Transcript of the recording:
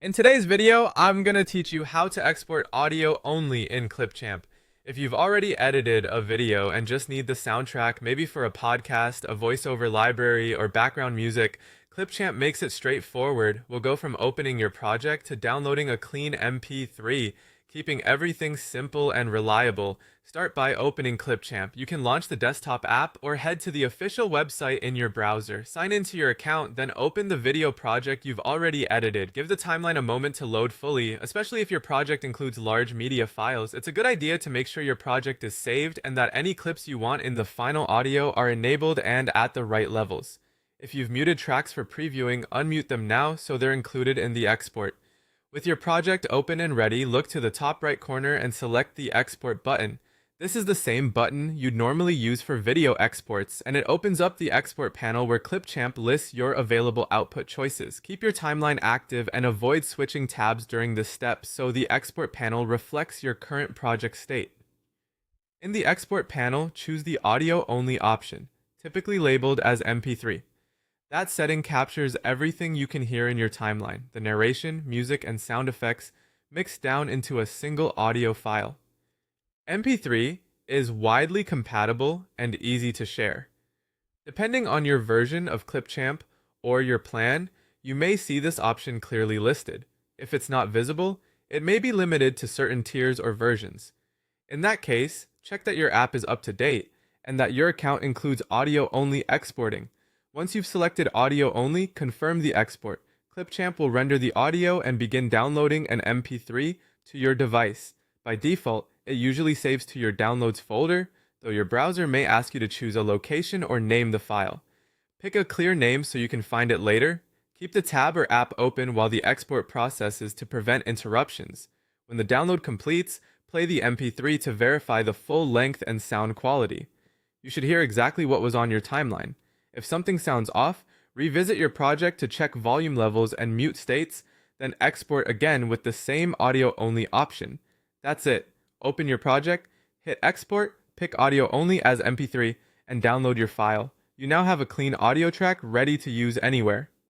In today's video, I'm going to teach you how to export audio only in Clipchamp. If you've already edited a video and just need the soundtrack, maybe for a podcast, a voiceover library, or background music, Clipchamp makes it straightforward. We'll go from opening your project to downloading a clean MP3, keeping everything simple and reliable. Start by opening Clipchamp. You can launch the desktop app or head to the official website in your browser. Sign into your account, then open the video project you've already edited. Give the timeline a moment to load fully, especially if your project includes large media files. It's a good idea to make sure your project is saved and that any clips you want in the final audio are enabled and at the right levels. If you've muted tracks for previewing, unmute them now so they're included in the export. With your project open and ready, look to the top right corner and select the Export button. This is the same button you'd normally use for video exports, and it opens up the export panel where Clipchamp lists your available output choices. Keep your timeline active and avoid switching tabs during this step so the export panel reflects your current project state. In the export panel, choose the audio only option, typically labeled as MP3. That setting captures everything you can hear in your timeline, the narration, music, and sound effects mixed down into a single audio file. MP3 is widely compatible and easy to share. Depending on your version of Clipchamp or your plan, you may see this option clearly listed. If it's not visible, it may be limited to certain tiers or versions. In that case, check that your app is up to date and that your account includes audio-only exporting. Once you've selected audio only, confirm the export. Clipchamp will render the audio and begin downloading an MP3 to your device. By default, it usually saves to your downloads folder, though your browser may ask you to choose a location or name the file. Pick a clear name so you can find it later. Keep the tab or app open while the export processes to prevent interruptions. When the download completes, play the MP3 to verify the full length and sound quality. You should hear exactly what was on your timeline. If something sounds off, revisit your project to check volume levels and mute states, then export again with the same audio-only option. That's it. Open your project, hit export, pick audio only as MP3, and download your file. You now have a clean audio track ready to use anywhere.